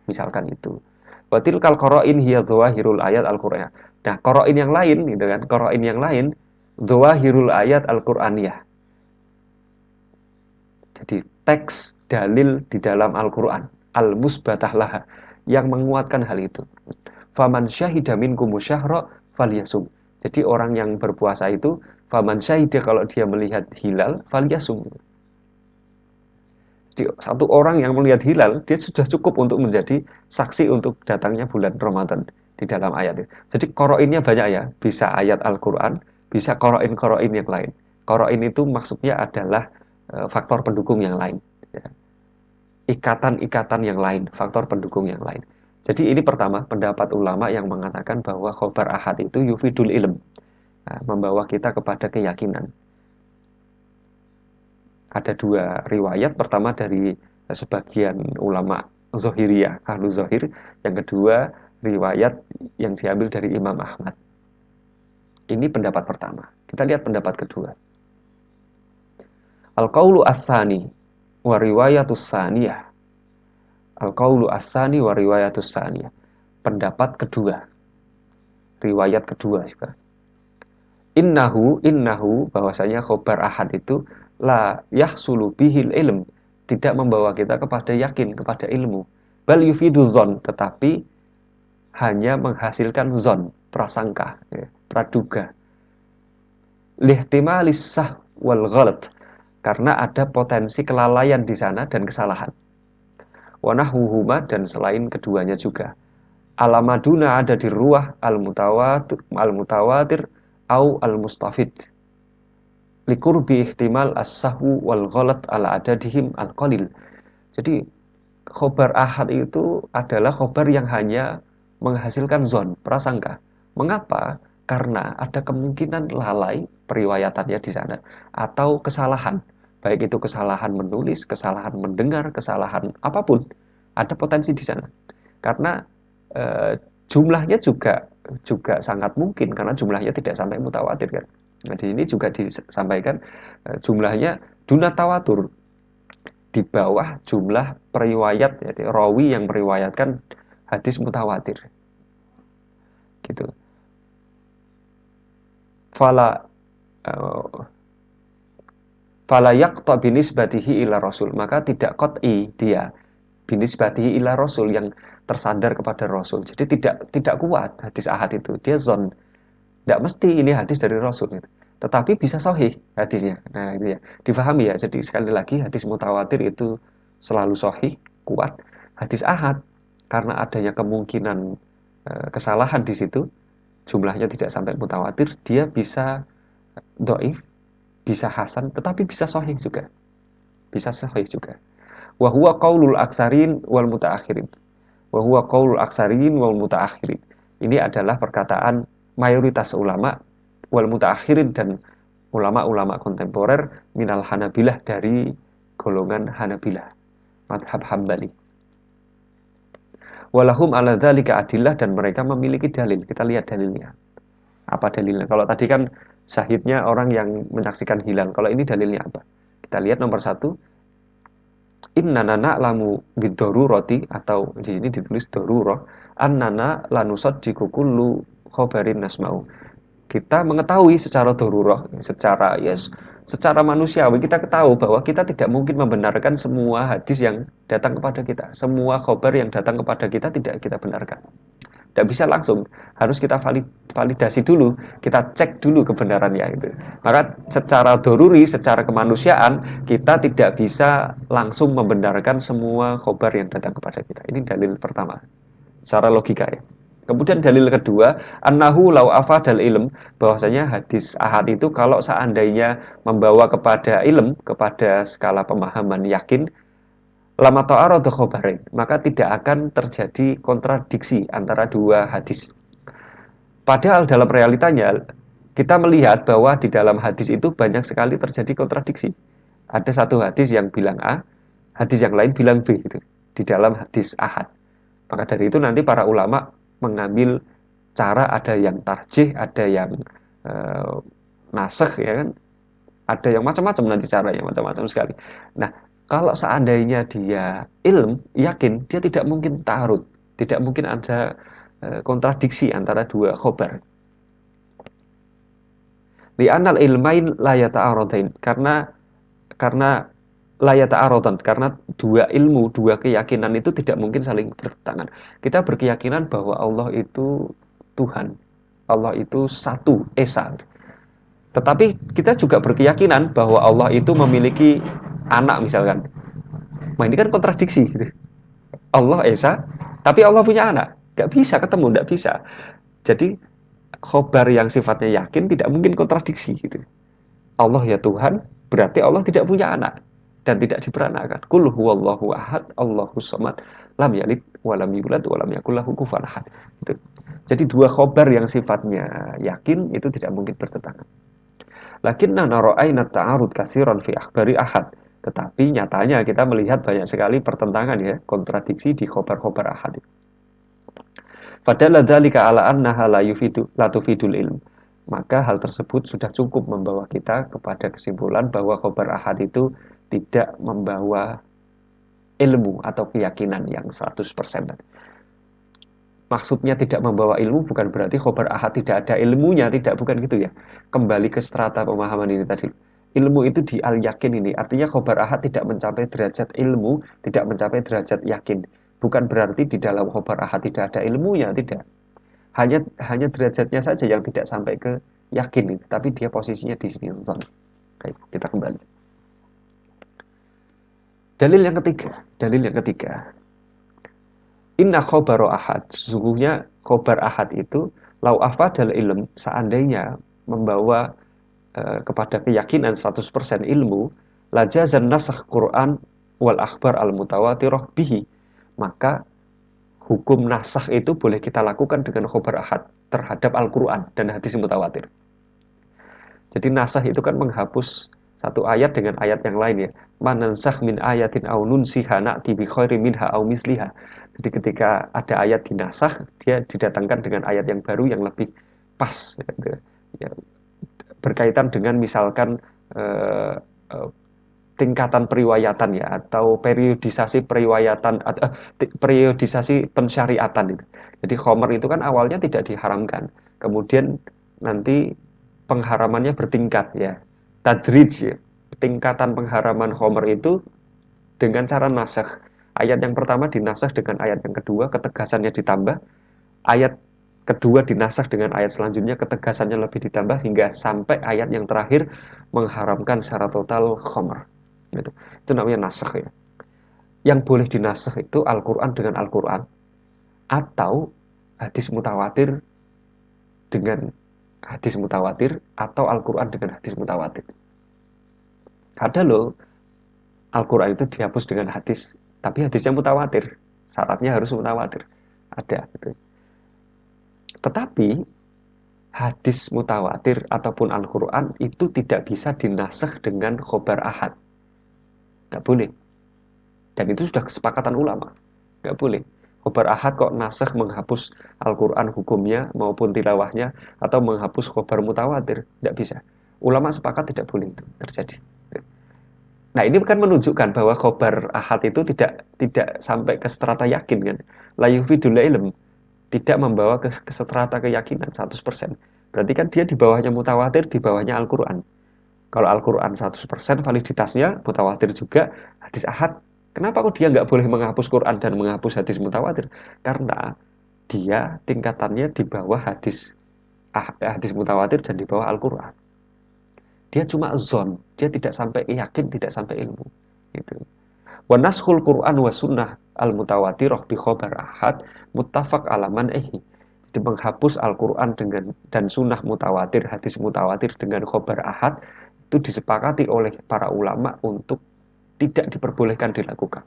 Misalkan itu. Batil kal qara'in hiya dzawahirul ayat al-Qur'an. Nah, qara'in yang lain gitu kan, qara'in yang lain dzawahirul ayat al-Qur'aniyah. Jadi teks dalil di dalam Al-Qur'an, al-musbatah laha, yang menguatkan hal itu. Faman syahida minkum syahra falyasum. Jadi orang yang berpuasa itu, faman syahida, kalau dia melihat hilal, falyasum. Jadi satu orang yang melihat hilal, dia sudah cukup untuk menjadi saksi untuk datangnya bulan Ramadan di dalam ayat itu. Jadi qarainnya banyak ya, bisa ayat Al-Qur'an, bisa qarain-qarain yang lain. Qarain itu maksudnya adalah faktor pendukung yang lain. Ya. Ikatan-ikatan yang lain, faktor pendukung yang lain. Jadi ini pertama, pendapat ulama yang mengatakan bahwa khobar ahad itu yufidul ilm, nah, membawa kita kepada keyakinan. Ada dua riwayat, pertama dari sebagian ulama Zohiriyah, ahlu Zohir, yang kedua riwayat yang diambil dari Imam Ahmad. Ini pendapat pertama. Kita lihat pendapat kedua. Al-qaulu as-sani wa riwayatus saniyah. Al-qaulu as-sani wa riwayatus saniyah. Pendapat kedua. Riwayat kedua juga. Innahu bahwasanya khobar ahad itu la yahsulu bihil ilm, tidak membawa kita kepada yakin, kepada ilmu. Bal yufidu zon, tetapi hanya menghasilkan zon, prasangka, ya, praduga. lihtimalis sah wal ghalat, karena ada potensi kelalaian di sana dan kesalahan. Wa nahwuhuma, dan selain keduanya juga. Alamaduna ada di ruah al-mutawatir au al-mustafid. Likurbi ihtimal as-sahwu wal ghalat ala adadihim al-qalil. Jadi khobar ahad itu adalah khobar yang hanya menghasilkan zon, prasangka. Mengapa? Karena ada kemungkinan lalai periwayatannya di sana atau kesalahan. Baik itu kesalahan menulis, kesalahan mendengar, kesalahan apapun, ada potensi di sana. Karena jumlahnya juga sangat mungkin karena jumlahnya tidak sampai mutawatir kan. Nah, di sini juga disampaikan jumlahnya duna tawatur, di bawah jumlah periwayat, jadi rawi yang meriwayatkan hadis mutawatir. Gitu. Fala fala yaqta binisbatihi ila rasul, maka tidak qat'i dia binisbatihi ila rasul yang tersandar kepada rasul. Jadi tidak kuat hadis ahad itu. Dia zon. Tidak mesti ini hadis dari rasul itu. Tetapi bisa sahih hadisnya. Nah, itu ya. Difahami ya. Jadi sekali lagi hadis mutawatir itu selalu sahih, kuat. Hadis ahad karena adanya kemungkinan kesalahan di situ, jumlahnya tidak sampai mutawatir, dia bisa dhaif, bisa hasan, tetapi bisa sahih juga. Bisa sahih juga. Wa huwa qaulul aksarin wal mutaakhirin. Wa huwa qaulul aksarin wal mutaakhirin. Ini adalah perkataan mayoritas ulama wal mutaakhirin dan ulama-ulama kontemporer minal Hanabilah, dari golongan Hanabilah, madhab Hambali. Walahum ala dzalika adillah, dan mereka memiliki dalil. Kita lihat dalilnya. Apa dalilnya? Kalau tadi kan syahidnya orang yang menyaksikan hilal. Kalau ini dalilnya apa? Kita lihat nomor 1. Innana na'lamu bid-darurati, atau di sini ditulis darurah, annana lanusaddiqu kullu khabarin nasma'u. Kita mengetahui secara darurah, secara manusiawi kita tahu bahwa kita tidak mungkin membenarkan semua hadis yang datang kepada kita. Semua khabar yang datang kepada kita tidak kita benarkan. Tidak bisa langsung, harus kita validasi dulu, kita cek dulu kebenarannya itu. Maka secara doruri, secara kemanusiaan, kita tidak bisa langsung membenarkan semua khobar yang datang kepada kita. Ini dalil pertama, secara logika ya. Kemudian dalil kedua, annahu law afadal ilm, bahwasanya hadis ahad itu kalau seandainya membawa kepada ilm, kepada skala pemahaman yakin, lama ta'arada khabarain, maka tidak akan terjadi kontradiksi antara dua hadis. Padahal dalam realitanya kita melihat bahwa di dalam hadis itu banyak sekali terjadi kontradiksi. Ada satu hadis yang bilang A, hadis yang lain bilang B gitu, di dalam hadis ahad. Maka dari itu nanti para ulama mengambil cara, ada yang tarjih, ada yang nasakh ya kan. Ada yang macam-macam nanti caranya, macam-macam sekali. Nah, kalau seandainya dia ilm, yakin, dia tidak mungkin ta'arud, tidak mungkin ada kontradiksi antara dua khobar. Li'anal ilmain la yata'aradain, karena la yata'aradan, karena dua ilmu, dua keyakinan itu tidak mungkin saling bertentangan. Kita berkeyakinan bahwa Allah itu Tuhan, Allah itu satu, esa. Tetapi kita juga berkeyakinan bahwa Allah itu memiliki anak misalkan. Nah ini kan kontradiksi gitu. Allah esa, tapi Allah punya anak. Gak bisa ketemu, gak bisa. Jadi khobar yang sifatnya yakin tidak mungkin kontradiksi gitu. Allah ya Tuhan, berarti Allah tidak punya anak dan tidak diperanakan. Qul huwallahu ahad, Allahus samad, lam yalid wa lam yulad wa lam yakul lahu kufuwan ahad. Gitu. Jadi dua khobar yang sifatnya yakin itu tidak mungkin bertentangan. Lakinna nara'ayna ta'arud katsiran fi akhbari ahad. Tetapi nyatanya kita melihat banyak sekali pertentangan ya, kontradiksi di khobar-khobar ahad. Fadalla dzalika ala annaha la tufidul ilm. Maka hal tersebut sudah cukup membawa kita kepada kesimpulan bahwa khobar ahad itu tidak membawa ilmu atau keyakinan yang 100%. Maksudnya tidak membawa ilmu bukan berarti khobar ahad tidak ada ilmunya, tidak, bukan gitu ya. Kembali ke strata pemahaman ini tadi. Ilmu itu di al-yakin ini, artinya khobar ahad tidak mencapai derajat ilmu, tidak mencapai derajat yakin. Bukan berarti di dalam khobar ahad tidak ada ilmunya, tidak. Hanya derajatnya saja yang tidak sampai ke yakin, tapi dia posisinya di sini zon. Kita kembali. Dalil yang ketiga. Inna khobaro ahad, sesungguhnya khobar ahad itu lau afadal ilm, seandainya membawa kepada keyakinan 100% ilmu, lajazan nasakh Quran wal akhbar al mutawatirah bihi, maka hukum nasakh itu boleh kita lakukan dengan khobar ahad terhadap Al-Quran dan hadis mutawatir. Jadi nasakh itu kan menghapus satu ayat dengan ayat yang lain ya. Manansakh min ayatin aw nunsiha na'ti bi khairin minha aw misliha. Jadi ketika ada ayat dinasakh, dia didatangkan dengan ayat yang baru yang lebih pas ya, berkaitan dengan misalkan eh, eh, tingkatan periwayatan ya, atau periodisasi periwayatan, periodisasi pensyariatan itu. Jadi khamr itu kan awalnya tidak diharamkan, kemudian nanti pengharamannya bertingkat ya, tadrij ya, tingkatan pengharaman khamr itu dengan cara nasakh. Ayat yang pertama dinasakh dengan ayat yang kedua, ketegasannya ditambah. Ayat kedua dinasakh dengan ayat selanjutnya, ketegasannya lebih ditambah, hingga sampai ayat yang terakhir mengharamkan secara total khamr. Itu namanya nasakh ya. Yang boleh dinasakh itu Al-Quran dengan Al-Quran, atau hadis mutawatir dengan hadis mutawatir, atau Al-Quran dengan hadis mutawatir. Ada loh Al-Quran itu dihapus dengan hadis, tapi hadisnya mutawatir, syaratnya harus mutawatir. Ada gitu. Tetapi hadis mutawatir ataupun Al-Quran itu tidak bisa dinasakh dengan khobar ahad. Nggak boleh. Dan itu sudah kesepakatan ulama. Nggak boleh. Khobar ahad kok nasakh menghapus Al-Quran hukumnya maupun tilawahnya, atau menghapus khobar mutawatir. Nggak bisa. Ulama sepakat tidak boleh itu terjadi. Nah ini kan menunjukkan bahwa khobar ahad itu tidak sampai ke strata yakin kan. La yufidul ilm, tidak membawa ke strata keyakinan 100%. Berarti kan dia di bawahnya mutawatir, di bawahnya Al-Quran. Kalau Al-Quran 100% validitasnya, mutawatir juga, hadis ahad. Kenapa kok dia nggak boleh menghapus Quran dan menghapus hadis mutawatir? Karena dia tingkatannya di bawah hadis mutawatir dan di bawah Al-Quran. Dia cuma zon, dia tidak sampai yakin, tidak sampai ilmu. Gitu. Wa naskhul Quran wa sunnah al-mutawatirah bi khobar ahad muttafaq ala man'ihi. Jadi menghapus Al-Quran dan sunnah mutawatir, hadis mutawatir dengan khobar ahad, itu disepakati oleh para ulama untuk tidak diperbolehkan dilakukan.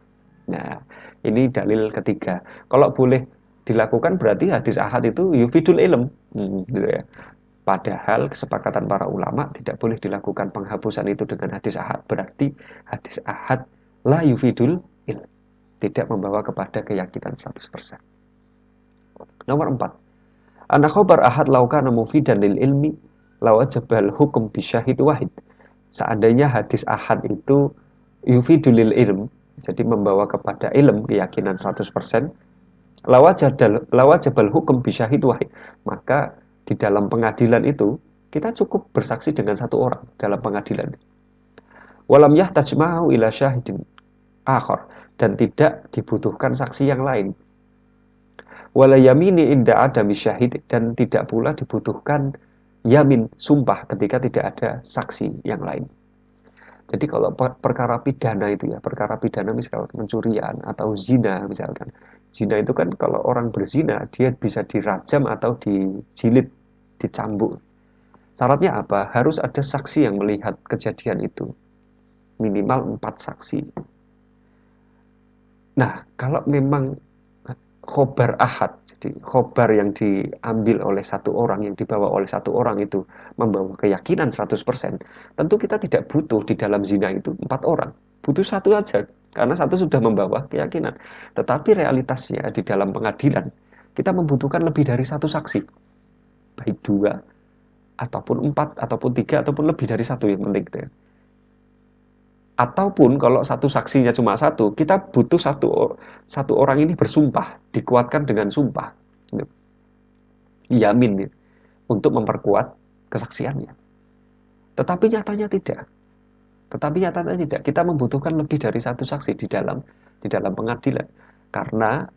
Nah, ini dalil ketiga. Kalau boleh dilakukan berarti hadis ahad itu yufidul ilm, gitu ya. Padahal kesepakatan para ulama tidak boleh dilakukan penghapusan itu dengan hadis ahad. Berarti hadis ahad la yufidul ilm, tidak membawa kepada keyakinan 100%. Nomor 4. Ana khobar ahad laukana mufidan lil ilmi lawajabal hukum bisyahid wahid. Seandainya hadis ahad itu yufidul ilm, jadi membawa kepada ilm, keyakinan 100%, lawajabal hukum bisyahid wahid, maka di dalam pengadilan itu kita cukup bersaksi dengan satu orang dalam pengadilan. Walam yahtaj ma'hu ila syahidin akhar, dan tidak dibutuhkan saksi yang lain. Wala yamini inda adami syahid, dan tidak pula dibutuhkan yamin, sumpah, ketika tidak ada saksi yang lain. Jadi kalau perkara pidana itu ya, perkara pidana misalkan pencurian atau zina misalkan. Zina itu kan kalau orang berzina dia bisa dirajam atau dijilid, dicambuk. Syaratnya apa? Harus ada saksi yang melihat kejadian itu. Minimal 4 saksi. Nah, kalau memang khobar ahad, jadi khobar yang diambil oleh satu orang, yang dibawa oleh satu orang itu membawa keyakinan 100%, tentu kita tidak butuh di dalam zina itu 4 orang, butuh satu aja, karena satu sudah membawa keyakinan. Tetapi realitasnya di dalam pengadilan, kita membutuhkan lebih dari satu saksi, baik 2, ataupun 4, ataupun 3, ataupun lebih dari satu, yang penting gitu ya. Ataupun kalau satu saksinya cuma satu, kita butuh satu orang ini bersumpah, dikuatkan dengan sumpah, yamin, gitu, untuk memperkuat kesaksiannya. Tetapi nyatanya tidak. Kita membutuhkan lebih dari satu saksi di dalam pengadilan, karena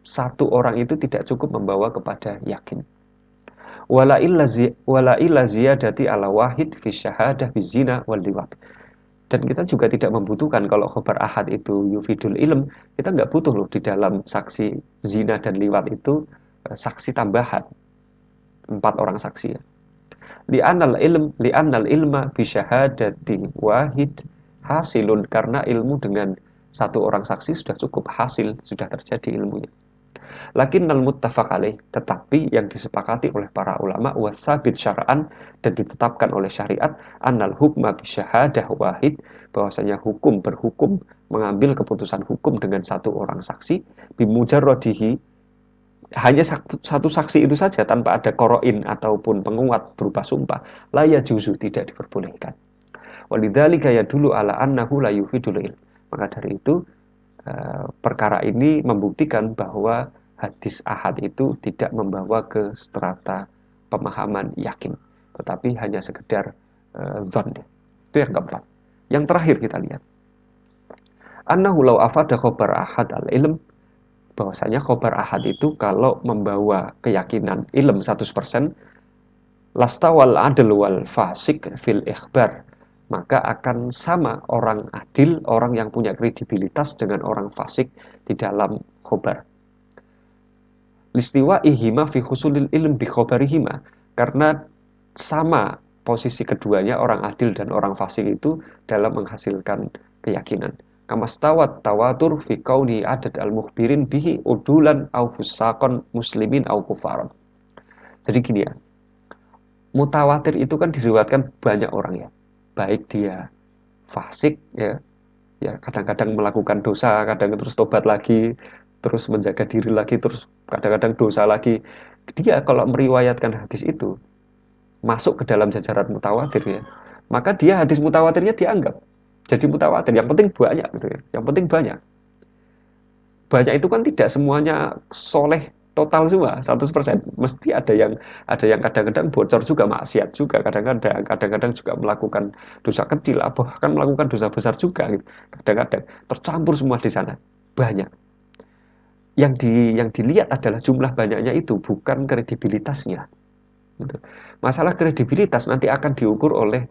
satu orang itu tidak cukup membawa kepada yakin. wala illa ziyadati ala wahid fi syahadah bizina wal liwat. Dan kita juga tidak membutuhkan kalau khobar ahad itu yufidul ilm, kita nggak butuh loh di dalam saksi zina dan liwat itu saksi tambahan 4 orang saksi ya. Li'annal ilma bi syahadati wahid hasilun, karena ilmu dengan 1 orang saksi sudah cukup hasil, sudah terjadi ilmunya. Lakinnal muttafaq alaih, tetapi yang disepakati oleh para ulama wasabit syar'an, dan ditetapkan oleh syariat, annal hukma bi syahadah wahid, bahwasanya hukum berhukum mengambil keputusan hukum dengan 1 orang saksi, bimujarradihi, hanya satu saksi itu saja tanpa ada qoro'in ataupun penguat berupa sumpah, la yajuzu, tidak diperbolehkan. Walidzalika yadullu ala annahu la yufidul ilm. Maka dari itu perkara ini membuktikan bahwa hadis ahad itu tidak membawa ke strata pemahaman yakin, tetapi hanya sekedar zon. Itu yang keempat. Yang terakhir kita lihat, annahu law afada khobar ahad al-ilm, bahwasanya khobar ahad itu kalau membawa keyakinan ilm 100%, lastawal adl wal fasik fil ikhbar, maka akan sama orang adil, orang yang punya kredibilitas dengan orang fasik di dalam khobar. Listiwa ihima fi husulil ilm bi khobarihima, karena sama posisi keduanya, orang adil dan orang fasik itu dalam menghasilkan keyakinan. Kamastawat tawatur fi kauni adad al-mukhbirin bihi udulan au fusaqan muslimin au kufaron. Jadi gini ya, mutawatir itu kan diriwayatkan banyak orang ya, baik dia fasik ya kadang-kadang melakukan dosa, kadang terus tobat lagi, terus menjaga diri lagi, terus kadang-kadang dosa lagi. Dia kalau meriwayatkan hadis itu masuk ke dalam jajaran mutawatir ya, maka dia hadis mutawatirnya dianggap jadi mutawatir. Yang penting banyak gitu ya. Yang penting banyak. Banyak itu kan tidak semuanya soleh total semua 100%. Mesti ada yang kadang-kadang bocor juga, maksiat juga, kadang-kadang juga melakukan dosa kecil, bahkan melakukan dosa besar juga gitu. Kadang-kadang tercampur semua di sana. Banyak. Yang dilihat adalah jumlah banyaknya itu, bukan kredibilitasnya. Gitu. Masalah kredibilitas nanti akan diukur oleh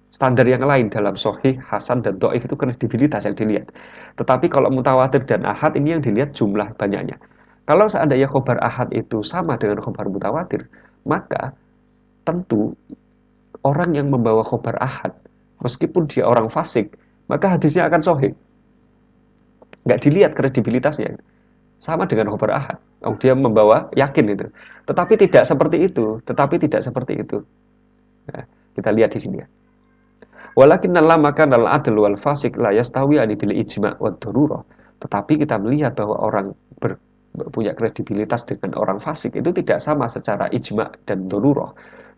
standar yang lain. Dalam sahih, hasan, dan dhaif itu kredibilitas yang dilihat. Tetapi kalau mutawatir dan ahad ini yang dilihat jumlah banyaknya. Kalau seandainya khobar ahad itu sama dengan khobar mutawatir, maka tentu orang yang membawa khobar ahad, meskipun dia orang fasik, maka hadisnya akan sahih. Nggak dilihat kredibilitasnya. Sama dengan khobar ahad. Dia membawa yakin itu. Tetapi tidak seperti itu. Nah, kita lihat di sini ya. Walakin lama kanal adl wal fasik la yastawi ani bil ijma' wad darurah. Tetapi kita melihat bahwa orang punya kredibilitas dengan orang fasik itu tidak sama secara ijma' dan darurah,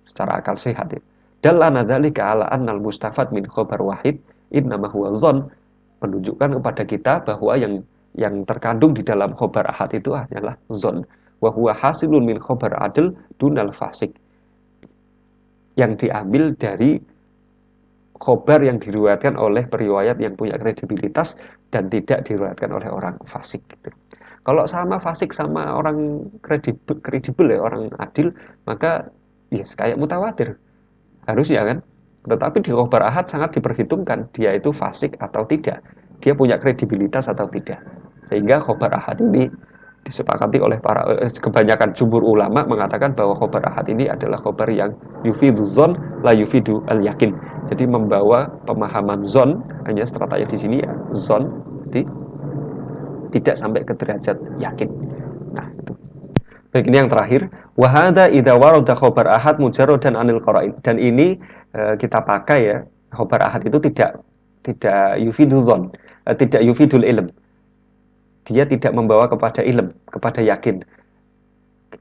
secara akal sehat ya. Dallana dzalika ala annal mustafad min khabar wahid innama huwa dzan, menunjukkan kepada kita bahwa yang terkandung di dalam khobar ahad itu hanyalah zon, wa huwa hasilun min khobar adl dunal fasik, yang diambil dari khobar yang diriwayatkan oleh periwayat yang punya kredibilitas dan tidak diriwayatkan oleh orang fasik gitu. Kalau sama fasik sama orang kredibel ya, orang adil, maka ya kayak mutawatir harusnya kan. Tetapi di khobar ahad sangat diperhitungkan dia itu fasik atau tidak, dia punya kredibilitas atau tidak. Sehingga khobar ahad ini disepakati oleh kebanyakan jumhur ulama mengatakan bahwa khobar ahad ini adalah khobar yang yufidu zon la yufidu al yakin. Jadi membawa pemahaman zon, hanya stratanya di sini ya zon, jadi tidak sampai ke derajat yakin. Nah itu. Baik, ini yang terakhir. Wahada idza warada khobar ahad mujarradan anil qara'in. Dan ini kita pakai ya, khobar ahad itu tidak yufidu zon, tidak yufidul ilm. Dia tidak membawa kepada ilm, kepada yakin.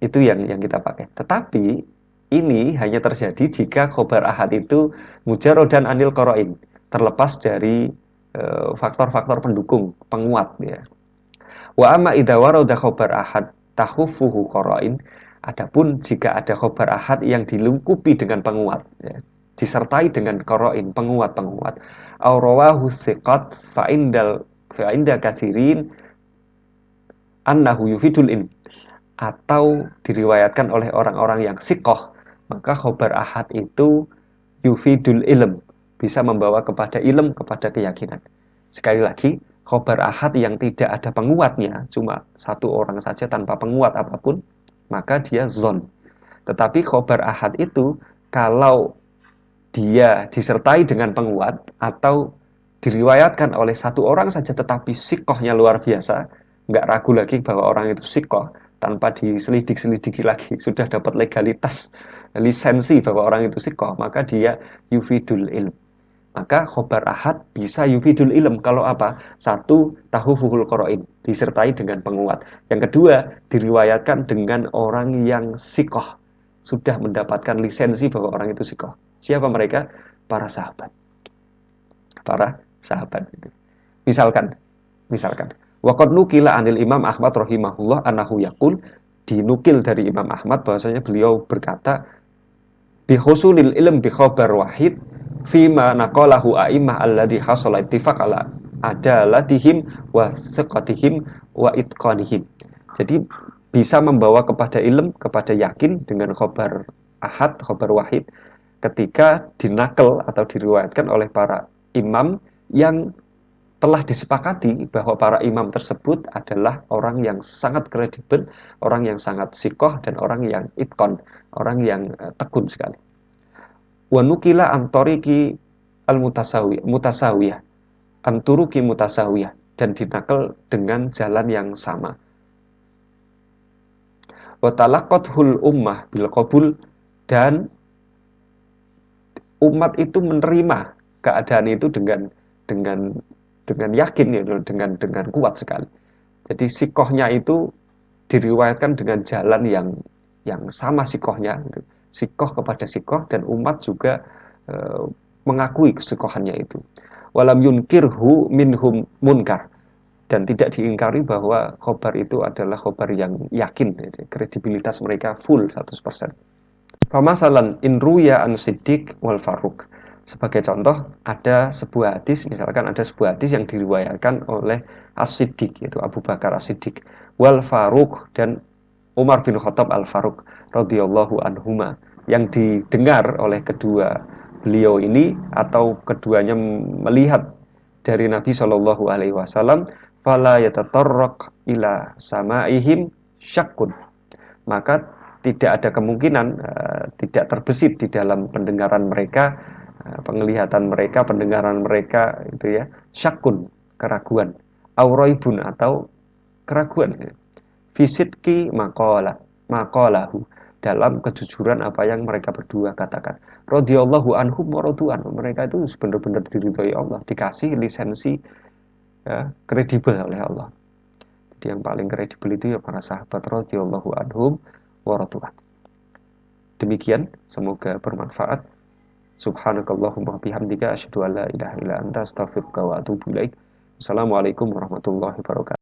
Itu yang kita pakai. Tetapi ini hanya terjadi jika khobar ahad itu mujarradan anil qara'in, terlepas dari faktor-faktor pendukung, penguat ya. Wa amma idza warada khobar ahad tahuffuhu qara'in, adapun jika ada khobar ahad yang dilengkapi dengan penguat ya, disertai dengan qara'in, penguat-penguat, aw rawahu thiqat fa inda katsirin annahu yufidul ilm, atau diriwayatkan oleh orang-orang yang sikoh, maka khobar ahad itu yufidul ilm, bisa membawa kepada ilm, kepada keyakinan. Sekali lagi, khobar ahad yang tidak ada penguatnya, cuma satu orang saja tanpa penguat apapun, maka dia zon. Tetapi khobar ahad itu kalau dia disertai dengan penguat atau diriwayatkan oleh satu orang saja tetapi sikohnya luar biasa, nggak ragu lagi bahwa orang itu sikoh, tanpa diselidik-selidiki lagi, sudah dapat legalitas, lisensi bahwa orang itu sikoh, maka dia yufidul ilm. Maka khobar ahad bisa yufidul ilm kalau apa? Satu, tahufuhul qoro'in, disertai dengan penguat. Yang kedua, diriwayatkan dengan orang yang sikoh, sudah mendapatkan lisensi bahwa orang itu sikoh. Siapa mereka? Para sahabat. Para sahabat. Misalkan, waqad nukila anil Imam Ahmad rahimahullah annahu yaqul, dinukil dari Imam Ahmad bahwasanya beliau berkata, bi husulil ilm bi khabar wahid fima naqalahu a'immah alladhi hasala ittifaq ala adalatihim wa siqatihim wa itqanihim. Jadi bisa membawa kepada ilm, kepada yakin dengan khabar ahad, khabar wahid, ketika dinakal atau diriwayatkan oleh para imam yang telah disepakati bahwa para imam tersebut adalah orang yang sangat kredibel, orang yang sangat sikoh, dan orang yang itkon, orang yang tekun sekali. Wa nukila antoriki al-mutasawiyah, anturuki mutasawiyah, dan dinakal dengan jalan yang sama. Wa talaqathul ummah bil qabul, dan umat itu menerima keadaan itu dengan yakin, ya, dengan kuat sekali. Jadi sikohnya itu diriwayatkan dengan jalan yang sama sikohnya, gitu. Sikoh kepada sikoh, dan umat juga mengakui kesikohannya itu. Walam yunkirhu minhum munkar, dan tidak diingkari bahwa khobar itu adalah khobar yang yakin, gitu. Kredibilitas mereka full 100%. Famasalan in ruya an Siddiq wal Faruq. Sebagai contoh, ada sebuah hadis, misalkan ada sebuah hadis yang diriwayatkan oleh As-Siddiq, yaitu Abu Bakar As-Siddiq, wal Faruq, dan Umar bin Khattab Al-Faruq radhiyallahu anhuma, yang didengar oleh kedua beliau ini atau keduanya melihat dari Nabi Shallallahu alaihi wasallam, fala yatatarraq ila samaihim syakkun. Maka tidak ada kemungkinan tidak terbesit di dalam pendengaran mereka, penglihatan mereka, pendengaran mereka itu, ya, syakun, keraguan, auraibun, atau keraguan, fisitki maqalahu, dalam kejujuran apa yang mereka berdua katakan. Radhiyallahu anhum wa radu'an, mereka itu benar-benar diridhoi Allah, dikasih lisensi, ya, kredibel oleh Allah. Jadi yang paling kredibel itu ya para sahabat radhiyallahu anhum wa radu'an. Demikian, semoga bermanfaat. Subhanakallahumma bihamdika asyhadu an la ilaha illa anta astaghfiruka wa atubu ilaik. Assalamualaikum warahmatullahi wabarakatuh.